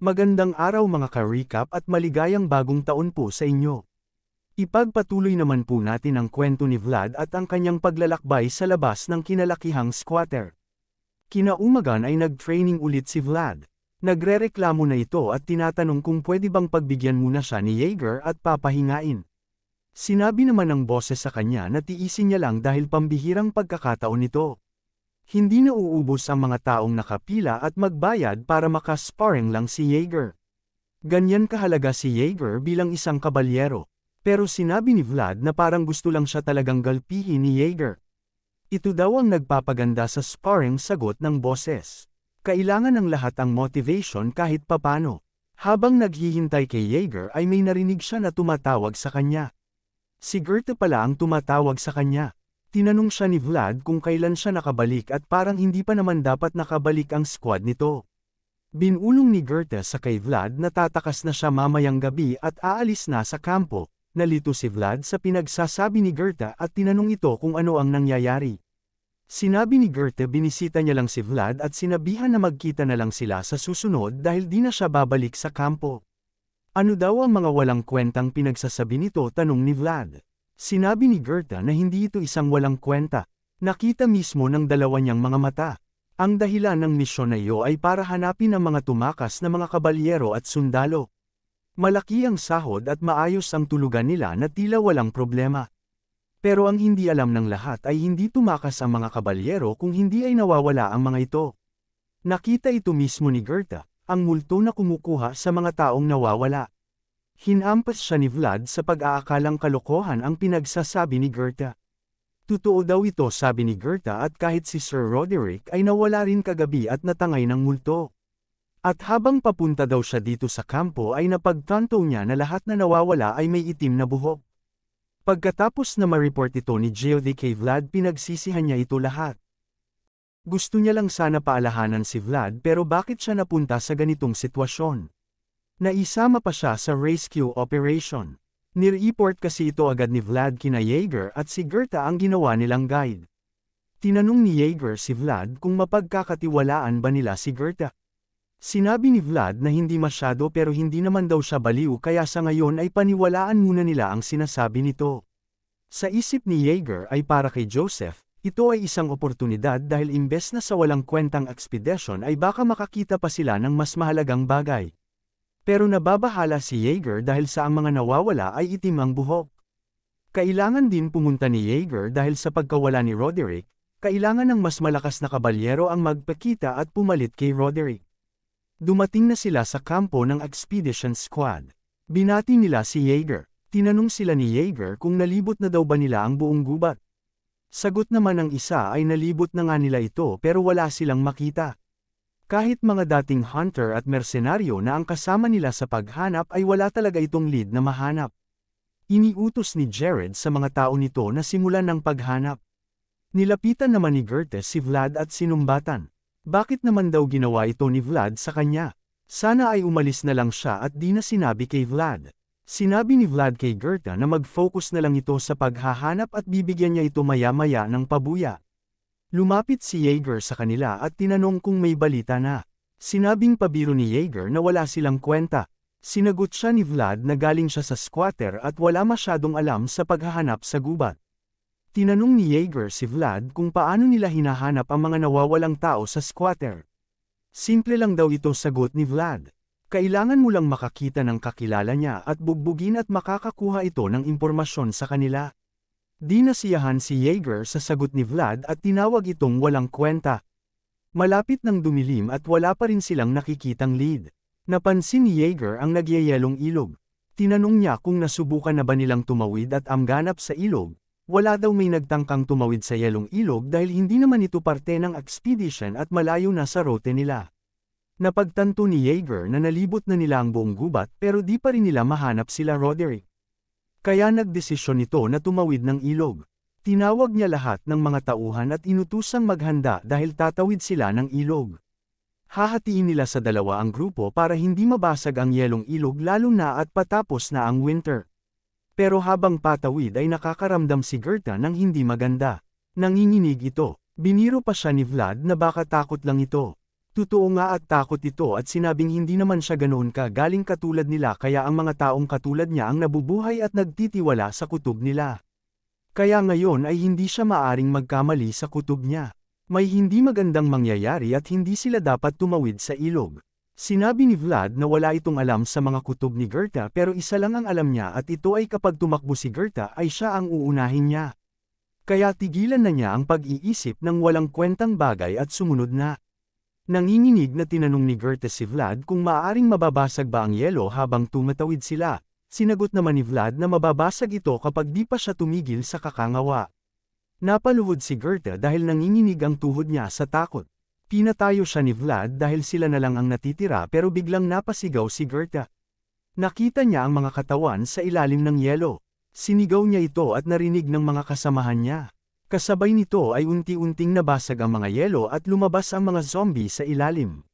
Magandang araw mga ka-recap at maligayang bagong taon po sa inyo. Ipagpatuloy naman po natin ang kwento ni Vlad at ang kanyang paglalakbay sa labas ng kinalakihang squatter. Kinaumagan ay nag-training ulit si Vlad. Nagrereklamo na ito at tinatanong kung pwede bang pagbigyan muna siya ni Jaeger at papahingain. Sinabi naman ng boses sa kanya na tiisin niya lang dahil pambihirang pagkakataon nito. Hindi na uubos ang mga taong nakapila at magbayad para makasparring lang si Jaeger. Ganyan kahalaga si Jaeger bilang isang kabalyero. Pero sinabi ni Vlad na parang gusto lang siya talagang galpihin ni Jaeger. Ito daw ang nagpapaganda sa sparring, sagot ng boses. Kailangan ng lahat ang motivation kahit papano. Habang naghihintay kay Jaeger ay may narinig siya na tumatawag sa kanya. Si Goethe pala ang tumatawag sa kanya. Tinanong siya ni Vlad kung kailan siya nakabalik at parang hindi pa naman dapat nakabalik ang squad nito. Binulong ni Goethe sa kay Vlad na tatakas na siya mamayang gabi at aalis na sa kampo. Nalito si Vlad sa pinagsasabi ni Goethe at tinanong ito kung ano ang nangyayari. Sinabi ni Goethe binisita niya lang si Vlad at sinabihan na magkita na lang sila sa susunod dahil di na siya babalik sa kampo. Ano daw ang mga walang kwentang pinagsasabi nito, tanong ni Vlad. Sinabi ni Goethe na hindi ito isang walang kwenta. Nakita mismo ng dalawa niyang mga mata. Ang dahilan ng misyon na iyo ay para hanapin ang mga tumakas na mga kabalyero at sundalo. Malaki ang sahod at maayos ang tulugan nila na tila walang problema. Pero ang hindi alam ng lahat ay hindi tumakas ang mga kabalyero kung hindi ay nawawala ang mga ito. Nakita ito mismo ni Goethe, ang multo na kumukuha sa mga taong nawawala. Hinampas siya ni Vlad sa pag-aakalang kalokohan ang pinagsasabi ni Goethe. Totoo daw ito, sabi ni Goethe, at kahit si Sir Roderick ay nawala rin kagabi at natangay ng multo. At habang papunta daw siya dito sa kampo ay napagtanto niya na lahat na nawawala ay may itim na buhok. Pagkatapos na ma-report ito ni Geodie kay Vlad, pinagsisihan niya ito lahat. Gusto niya lang sana paalahanan si Vlad, pero bakit siya napunta sa ganitong sitwasyon? Naisama pa siya sa rescue operation. Nireport kasi ito agad ni Vlad kina Jaeger at si Goethe ang ginawa nilang guide. Tinanong ni Jaeger si Vlad kung mapagkakatiwalaan ba nila si Goethe. Sinabi ni Vlad na hindi masyado, pero hindi naman daw siya baliw kaya sa ngayon ay paniwalaan muna nila ang sinasabi nito. Sa isip ni Jaeger ay para kay Joseph, ito ay isang oportunidad dahil imbes na sa walang kwentang expedition ay baka makakita pa sila ng mas mahalagang bagay. Pero nababahala si Jaeger dahil sa ang mga nawawala ay itim ang buhok. Kailangan din pumunta ni Jaeger dahil sa pagkawala ni Roderick, kailangan ng mas malakas na kabalyero ang magpakita at pumalit kay Roderick. Dumating na sila sa kampo ng expedition squad. Binati nila si Jaeger. Tinanong sila ni Jaeger kung nalibot na daw ba nila ang buong gubat. Sagot naman ng isa ay nalibot na nga nila ito pero wala silang makita. Kahit mga dating hunter at mersenaryo na ang kasama nila sa paghanap ay wala talaga itong lead na mahanap. Iniutos ni Jared sa mga tao nito na simulan ng paghanap. Nilapitan naman ni Goethe si Vlad at sinumbatan. Bakit naman daw ginawa ito ni Vlad sa kanya? Sana ay umalis na lang siya at di na sinabi kay Vlad. Sinabi ni Vlad kay Goethe na mag-focus na lang ito sa paghahanap at bibigyan niya ito maya-maya ng pabuya. Lumapit si Jaeger sa kanila at tinanong kung may balita na. Sinabing pabiro ni Jaeger na wala silang kwenta. Sinagot siya ni Vlad na galing siya sa squatter at wala masyadong alam sa paghahanap sa gubat. Tinanong ni Jaeger si Vlad kung paano nila hinahanap ang mga nawawalang tao sa squatter. Simple lang daw ito, sagot ni Vlad. Kailangan mo lang makakita ng kakilala niya at bugbugin at makakakuha ito ng impormasyon sa kanila. Di nasiyahan si Jaeger sa sagot ni Vlad at tinawag itong walang kwenta. Malapit nang dumilim at wala pa rin silang nakikitang lead. Napansin ni Jaeger ang nagyayelong ilog. Tinanong niya kung nasubukan na ba nilang tumawid at amganap sa ilog. Wala daw may nagtangkang tumawid sa yelong ilog dahil hindi naman ito parte ng expedition at malayo na sa route nila. Napagtanto ni Jaeger na nalibot na nila ang buong gubat pero di pa rin nila mahanap sila Roderick. Kaya nagdesisyon ito na tumawid ng ilog. Tinawag niya lahat ng mga tauhan at inutusang maghanda dahil tatawid sila ng ilog. Hahatiin nila sa dalawa ang grupo para hindi mabasag ang yelong ilog lalo na at patapos na ang winter. Pero habang patawid ay nakakaramdam si Goethe ng hindi maganda. Nanginginig ito. Biniro pa siya ni Vlad na baka takot lang ito. Totoo nga at takot ito at sinabing hindi naman siya ganoon galing katulad nila kaya ang mga taong katulad niya ang nabubuhay at nagtitiwala sa kutob nila. Kaya ngayon ay hindi siya maaring magkamali sa kutob niya. May hindi magandang mangyayari at hindi sila dapat tumawid sa ilog. Sinabi ni Vlad na wala itong alam sa mga kutob ni Gerta pero isa lang ang alam niya at ito ay kapag tumakbo si Gerta ay siya ang uunahin niya. Kaya tigilan na niya ang pag-iisip ng walang kwentang bagay at sumunod na. Nanginginig na tinanong ni Gerta si Vlad kung maaaring mababasag ba ang yelo habang tumatawid sila. Sinagot naman ni Vlad na mababasag ito kapag di pa siya tumigil sa kakangawa. Napaluhod si Gerta dahil nanginginig ang tuhod niya sa takot. Pinatayo siya ni Vlad dahil sila na lang ang natitira pero biglang napasigaw si Gerta. Nakita niya ang mga katawan sa ilalim ng yelo. Sinigaw niya ito at narinig ng mga kasamahan niya. Kasabay nito ay unti-unting nabasag ang mga yelo at lumabas ang mga zombie sa ilalim.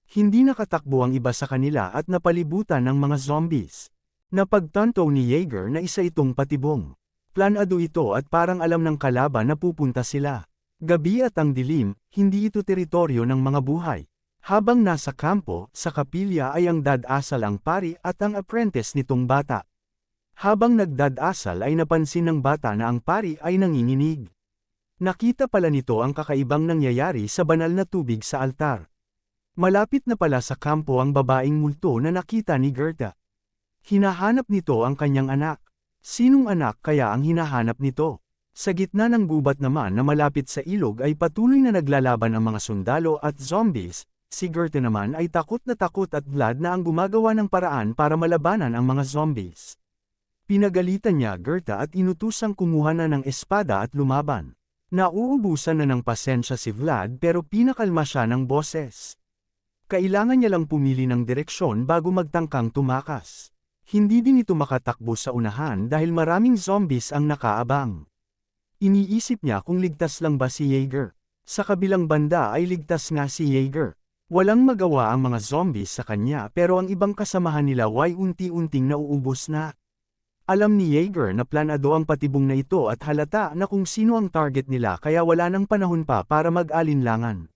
Hindi nakatakbo ang iba sa kanila at napalibutan ng mga zombies. Napagtanto ni Jaeger na isa itong patibong. Planado ito at parang alam ng kalaban na pupunta sila. Gabi at ang dilim, hindi ito teritoryo ng mga buhay. Habang nasa kampo, sa kapilya ay ang dadasal ang pari at ang apprentice nitong bata. Habang nagdadasal ay napansin ng bata na ang pari ay nanginginig. Nakita pala nito ang kakaibang nangyayari sa banal na tubig sa altar. Malapit na pala sa kampo ang babaeng multo na nakita ni Gerta. Hinahanap nito ang kanyang anak. Sinong anak kaya ang hinahanap nito? Sa gitna ng gubat naman na malapit sa ilog ay patuloy na naglalaban ang mga sundalo at zombies. Si Gerta naman ay takot at Vlad na ang gumagawa ng paraan para malabanan ang mga zombies. Pinagalitan niya Gerta at inutusang kumuha na ng espada at lumaban. Nauubusan na ng pasensya si Vlad pero pinakalma siya ng boses. Kailangan niya lang pumili ng direksyon bago magtangkang tumakas. Hindi din ito makatakbo sa unahan dahil maraming zombies ang nakaabang. Iniisip niya kung ligtas lang ba si Jaeger. Sa kabilang banda ay ligtas nga si Jaeger. Walang magawa ang mga zombies sa kanya pero ang ibang kasamahan nila ay unti-unting nauubos na. Alam ni Jaeger na planado ang patibong na ito at halata na kung sino ang target nila kaya wala nang panahon pa para mag-alinlangan.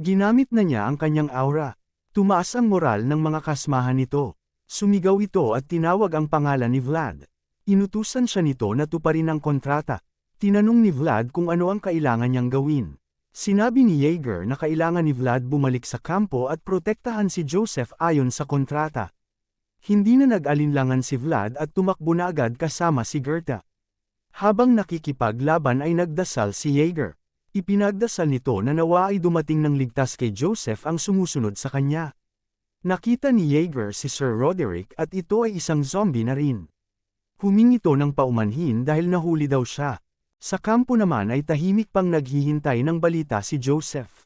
Ginamit na niya ang kanyang aura. Tumaas ang moral ng mga kasamahan nito. Sumigaw ito at tinawag ang pangalan ni Vlad. Inutusan siya nito na tuparin ang kontrata. Tinanong ni Vlad kung ano ang kailangan niyang gawin. Sinabi ni Jaeger na kailangan ni Vlad bumalik sa kampo at protektahan si Joseph ayon sa kontrata. Hindi na nag-alinlangan si Vlad at tumakbo na agad kasama si Gerta. Habang nakikipaglaban ay nagdasal si Jaeger. Ipinagdasal nito na nawa ay dumating ng ligtas kay Joseph ang sumusunod sa kanya. Nakita ni Jaeger si Sir Roderick at ito ay isang zombie na rin. Humingi ito ng paumanhin dahil nahuli daw siya. Sa kampo naman ay tahimik pang naghihintay ng balita si Joseph.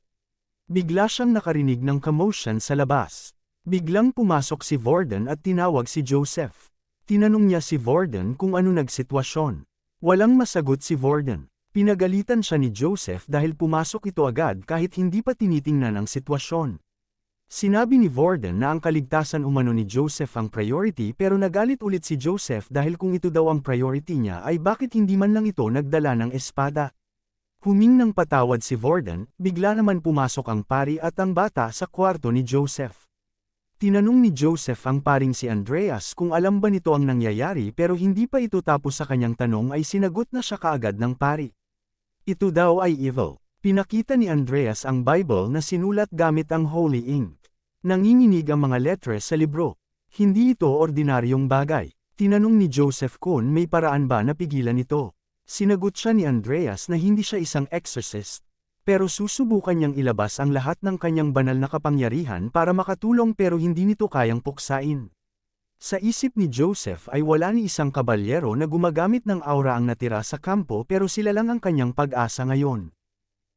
Bigla siyang nakarinig ng commotion sa labas. Biglang pumasok si Vorden at tinawag si Joseph. Tinanong niya si Vorden kung ano nagsitwasyon. Walang masagot si Vorden. Pinagalitan siya ni Joseph dahil pumasok ito agad kahit hindi pa tinitingnan ang sitwasyon. Sinabi ni Vorden na ang kaligtasan umano ni Joseph ang priority pero nagalit ulit si Joseph dahil kung ito daw ang priority niya ay bakit hindi man lang ito nagdala ng espada. Huming ng patawad si Vorden, bigla naman pumasok ang pari at ang bata sa kwarto ni Joseph. Tinanong ni Joseph ang paring si Andreas kung alam ba nito ang nangyayari pero hindi pa ito tapos sa kanyang tanong ay sinagot na siya kaagad ng pari. Ito daw ay evil. Pinakita ni Andreas ang Bible na sinulat gamit ang Holy Ink. Nanginginig ang mga letres sa libro. Hindi ito ordinaryong bagay. Tinanong ni Joseph kung may paraan ba na pigilan ito. Sinagot siya ni Andreas na hindi siya isang exorcist. Pero susubukan niyang ilabas ang lahat ng kanyang banal na kapangyarihan para makatulong pero hindi nito kayang puksain. Sa isip ni Joseph ay wala ni isang kabalyero na gumagamit ng aura ang natira sa kampo pero sila lang ang kanyang pag-asa ngayon.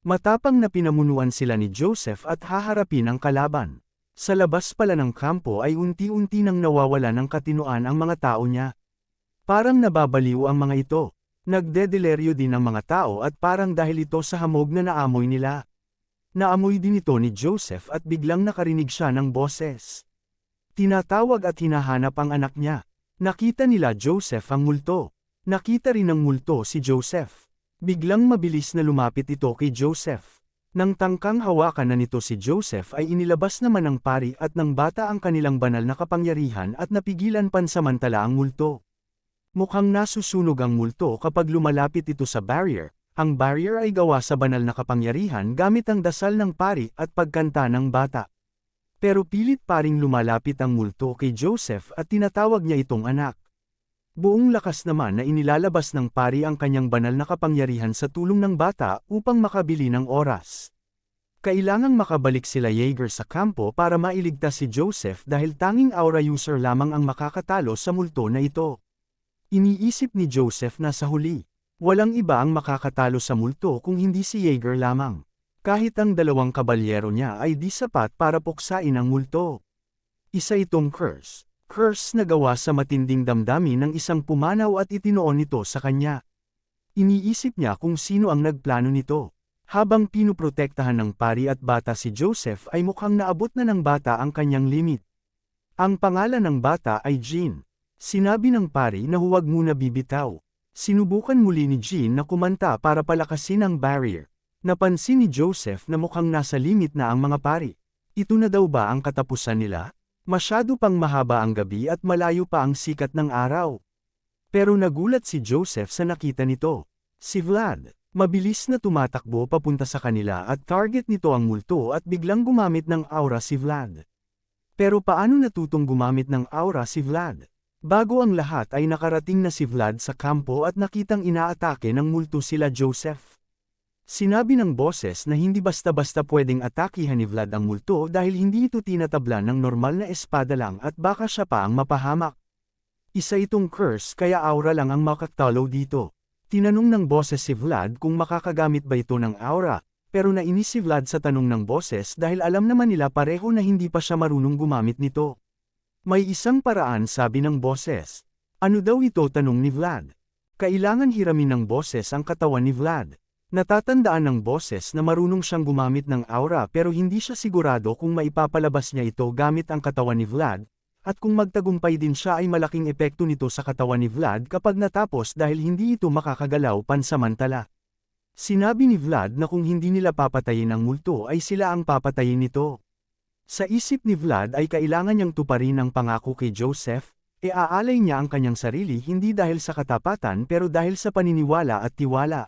Matapang na pinamunuan sila ni Joseph at haharapin ang kalaban. Sa labas pala ng kampo ay unti-unti nang nawawala ng katinoan ang mga tao niya. Parang nababaliw ang mga ito. Nagdedeleryo din ang mga tao at parang dahil ito sa hamog na naamoy nila. Naamoy din ito ni Joseph at biglang nakarinig siya ng boses. Tinatawag at hinahanap ang anak niya. Nakita nila Joseph ang multo. Nakita rin ng multo si Joseph. Biglang mabilis na lumapit ito kay Joseph. Nang tangkang hawakan na nito si Joseph ay inilabas naman ng pari at ng bata ang kanilang banal na kapangyarihan at napigilan pansamantala ang multo. Mukhang nasusunog ang multo kapag lumalapit ito sa barrier. Ang barrier ay gawa sa banal na kapangyarihan gamit ang dasal ng pari at pagkanta ng bata. Pero pilit paring lumalapit ang multo kay Joseph at tinatawag niya itong anak. Buong lakas naman na inilalabas ng pari ang kanyang banal na kapangyarihan sa tulong ng bata upang makabili ng oras. Kailangang makabalik sila Yeager sa kampo para mailigtas si Joseph dahil tanging aura user lamang ang makakatalo sa multo na ito. Iniisip ni Joseph na sa huli, walang iba ang makakatalo sa multo kung hindi si Yeager lamang. Kahit ang dalawang kabalyero niya ay di sapat para puksain ang multo. Isa itong curse na gawa sa matinding damdamin ng isang pumanaw at itinoon nito sa kanya. Iniisip niya kung sino ang nagplano nito. Habang pinuprotektahan ng pari at bata si Joseph ay mukhang naabot na ng bata ang kanyang limit. Ang pangalan ng bata ay Jean. Sinabi ng pari na huwag muna bibitaw. Sinubukan muli ni Jean na kumanta para palakasin ang barrier. Napansin ni Joseph na mukhang nasa limit na ang mga pari. Ito na daw ba ang katapusan nila? Masyado pang mahaba ang gabi at malayo pa ang sikat ng araw. Pero nagulat si Joseph sa nakita nito. Si Vlad, mabilis na tumatakbo papunta sa kanila at target nito ang multo at biglang gumamit ng aura si Vlad. Pero paano natutong gumamit ng aura si Vlad? Bago ang lahat ay nakarating na si Vlad sa kampo at nakitang inaatake ng multo sila Joseph. Sinabi ng boses na hindi basta-basta pwedeng atakihan ni Vlad ang multo dahil hindi ito tinatablan ng normal na espada lang at baka siya pa ang mapahamak. Isa itong curse kaya aura lang ang makatalo dito. Tinanong ng boses si Vlad kung makakagamit ba ito ng aura, pero nainis si Vlad sa tanong ng boses dahil alam naman nila pareho na hindi pa siya marunong gumamit nito. May isang paraan sabi ng boses. Ano daw ito tanong ni Vlad? Kailangan hiramin ng boses ang katawan ni Vlad. Natatandaan ng boses na marunong siyang gumamit ng aura pero hindi siya sigurado kung maipapalabas niya ito gamit ang katawan ni Vlad, at kung magtagumpay din siya ay malaking epekto nito sa katawan ni Vlad kapag natapos dahil hindi ito makakagalaw pansamantala. Sinabi ni Vlad na kung hindi nila papatayin ang multo ay sila ang papatayin nito. Sa isip ni Vlad ay kailangan niyang tuparin ang pangako kay Joseph, aalay niya ang kanyang sarili hindi dahil sa katapatan pero dahil sa paniniwala at tiwala.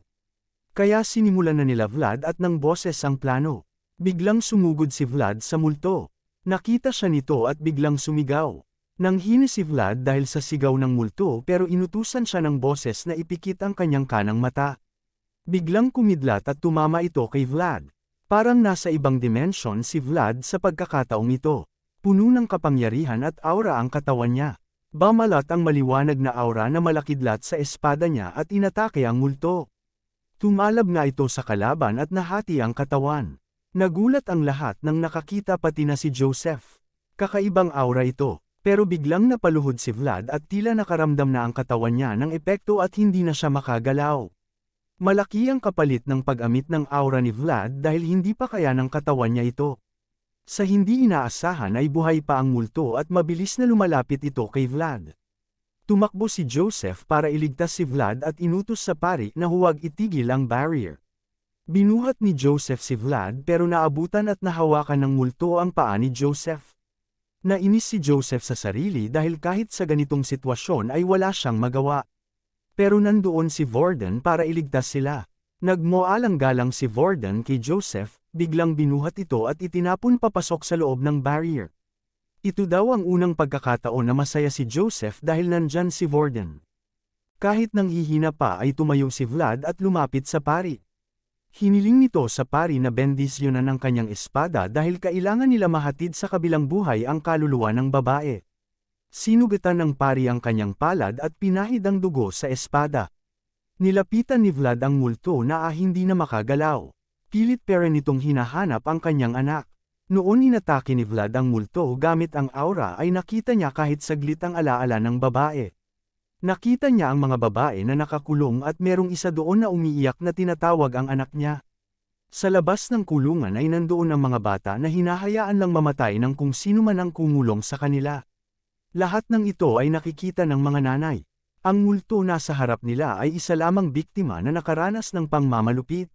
Kaya sinimulan na nila Vlad at ng boses ang plano. Biglang sumugod si Vlad sa multo. Nakita siya nito at biglang sumigaw. Nanghina si Vlad dahil sa sigaw ng multo pero inutusan siya ng boses na ipikit ang kanyang kanang mata. Biglang kumidlat at tumama ito kay Vlad. Parang nasa ibang dimensyon si Vlad sa pagkakataong ito. Puno ng kapangyarihan at aura ang katawan niya. Bamalat ang maliwanag na aura na malakidlat sa espada niya at inatake ang multo. Tumalab nga ito sa kalaban at nahati ang katawan. Nagulat ang lahat nang nakakita pati na si Joseph. Kakaibang aura ito, pero biglang napaluhod si Vlad at tila nakaramdam na ang katawan niya ng epekto at hindi na siya makagalaw. Malaki ang kapalit ng pag-amit ng aura ni Vlad dahil hindi pa kaya ng katawan niya ito. Sa hindi inaasahan ay buhay pa ang multo at mabilis na lumalapit ito kay Vlad. Tumakbo si Joseph para iligtas si Vlad at inutos sa pari na huwag itigil ang barrier. Binuhat ni Joseph si Vlad pero naabutan at nahawakan ng multo ang paa ni Joseph. Nainis si Joseph sa sarili dahil kahit sa ganitong sitwasyon ay wala siyang magawa. Pero nandoon si Vorden para iligtas sila. Nagmoalang-galang si Vorden kay Joseph, biglang binuhat ito at itinapon papasok sa loob ng barrier. Ito daw ang unang pagkakataon na masaya si Joseph dahil nandyan si Vorden. Kahit nanghihina pa ay tumayo si Vlad at lumapit sa pari. Hiniling nito sa pari na bendisyonan ang kanyang espada dahil kailangan nila mahatid sa kabilang buhay ang kaluluwa ng babae. Sinugatan ng pari ang kanyang palad at pinahid ang dugo sa espada. Nilapitan ni Vlad ang multo na hindi na makagalaw. Pilit pero nitong hinahanap ang kanyang anak. Noon inatake ni Vlad ang multo gamit ang aura ay nakita niya kahit saglit ang alaala ng babae. Nakita niya ang mga babae na nakakulong at merong isa doon na umiiyak na tinatawag ang anak niya. Sa labas ng kulungan ay nandoon ang mga bata na hinahayaan lang mamatay ng kung sino man ang kumulong sa kanila. Lahat ng ito ay nakikita ng mga nanay. Ang multo nasa harap nila ay isa lamang biktima na nakaranas ng pangmamalupit.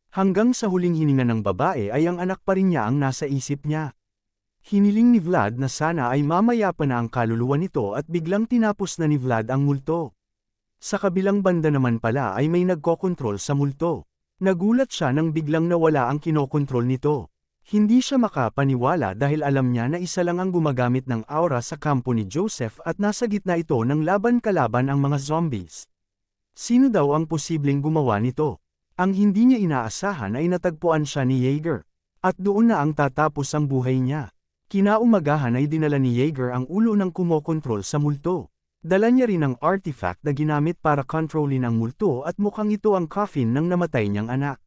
Hanggang sa huling hininga ng babae ay ang anak pa rin niya ang nasa isip niya. Hiniling ni Vlad na sana ay mamaya pa na ang kaluluwa nito at biglang tinapos na ni Vlad ang multo. Sa kabilang banda naman pala ay may nagkokontrol sa multo. Nagulat siya nang biglang nawala ang kinokontrol nito. Hindi siya makapaniwala dahil alam niya na isa lang ang gumagamit ng aura sa kampo ni Joseph at nasa gitna ito ng laban-kalaban ang mga zombies. Sino daw ang posibleng gumawa nito? Ang hindi niya inaasahan ay natagpuan siya ni Jaeger. At doon na ang tatapos ang buhay niya. Kinaumagahan ay dinala ni Jaeger ang ulo ng kumokontrol sa multo. Dala niya rin ang artifact na ginamit para kontrolin ang multo at mukhang ito ang coffin ng namatay niyang anak.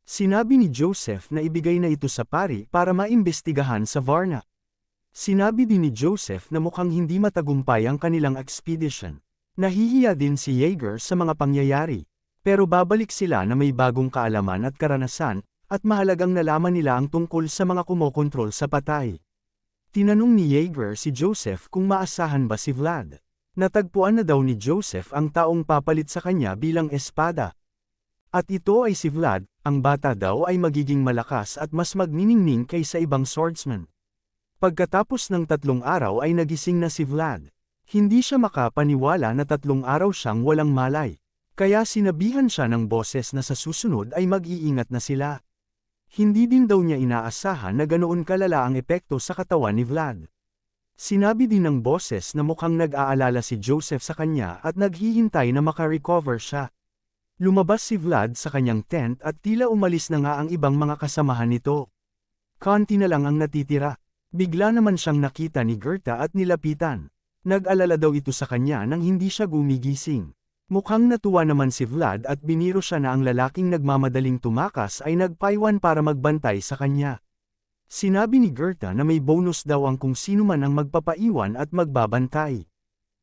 Sinabi ni Joseph na ibigay na ito sa pari para maimbestigahan sa Varna. Sinabi din ni Joseph na mukhang hindi matagumpay ang kanilang expedition. Nahihiya din si Jaeger sa mga pangyayari. Pero babalik sila na may bagong kaalaman at karanasan, at mahalagang nalaman nila ang tungkol sa mga kumokontrol sa patay. Tinanong ni Jaeger si Joseph kung maasahan ba si Vlad. Natagpuan na daw ni Joseph ang taong papalit sa kanya bilang espada. At ito ay si Vlad, ang bata daw ay magiging malakas at mas magniningning kaysa ibang swordsman. Pagkatapos ng 3 araw ay nagising na si Vlad. Hindi siya makapaniwala na 3 araw siyang walang malay. Kaya sinabihan siya ng boses na sa susunod ay mag-iingat na sila. Hindi din daw niya inaasahan na ganoon kalala ang epekto sa katawan ni Vlad. Sinabi din ng boses na mukhang nag-aalala si Joseph sa kanya at naghihintay na makarecover siya. Lumabas si Vlad sa kanyang tent at tila umalis na nga ang ibang mga kasamahan nito. Konti na lang ang natitira. Bigla naman siyang nakita ni Gerta at nilapitan. Nag-alala daw ito sa kanya nang hindi siya gumigising. Mukhang natuwa naman si Vlad at biniro siya na ang lalaking nagmamadaling tumakas ay nagpaiwan para magbantay sa kanya. Sinabi ni Gerta na may bonus daw ang kung sino man ang magpapaiwan at magbabantay.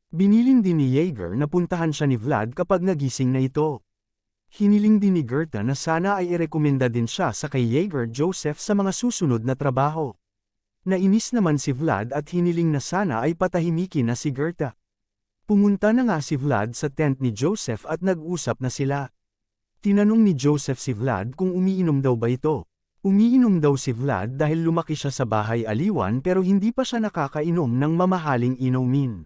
Binilin din ni Jaeger na puntahan siya ni Vlad kapag nagising na ito. Hiniling din ni Gerta na sana ay irekomenda din siya sa kay Jaeger Joseph sa mga susunod na trabaho. Nainis naman si Vlad at hiniling na sana ay patahimikin na si Gerta. Pumunta na nga si Vlad sa tent ni Joseph at nag-usap na sila. Tinanong ni Joseph si Vlad kung umiinom daw ba ito. Umiinom daw si Vlad dahil lumaki siya sa bahay aliwan pero hindi pa siya nakakainom ng mamahaling inumin.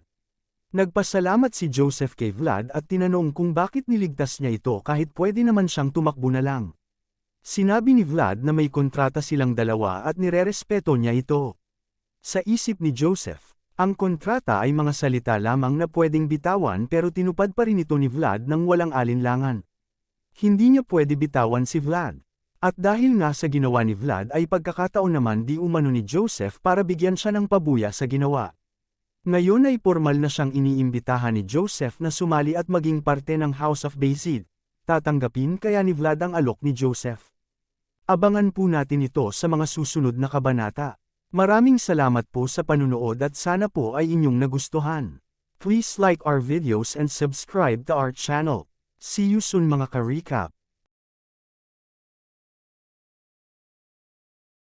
Nagpasalamat si Joseph kay Vlad at tinanong kung bakit niligtas niya ito kahit pwede naman siyang tumakbo na lang. Sinabi ni Vlad na may kontrata silang dalawa at nirerespeto niya ito. Sa isip ni Joseph, ang kontrata ay mga salita lamang na pwedeng bitawan pero tinupad pa rin ito ni Vlad nang walang alinlangan. Hindi niya pwede bitawan si Vlad. At dahil nga sa ginawa ni Vlad ay pagkakataon naman di umano ni Joseph para bigyan siya ng pabuya sa ginawa. Ngayon ay formal na siyang iniimbitahan ni Joseph na sumali at maging parte ng House of Bayezid. Tatanggapin kaya ni Vlad ang alok ni Joseph. Abangan po natin ito sa mga susunod na kabanata. Maraming salamat po sa panunood at sana po ay inyong nagustuhan. Please like our videos and subscribe to our channel. See you soon mga ka-recap.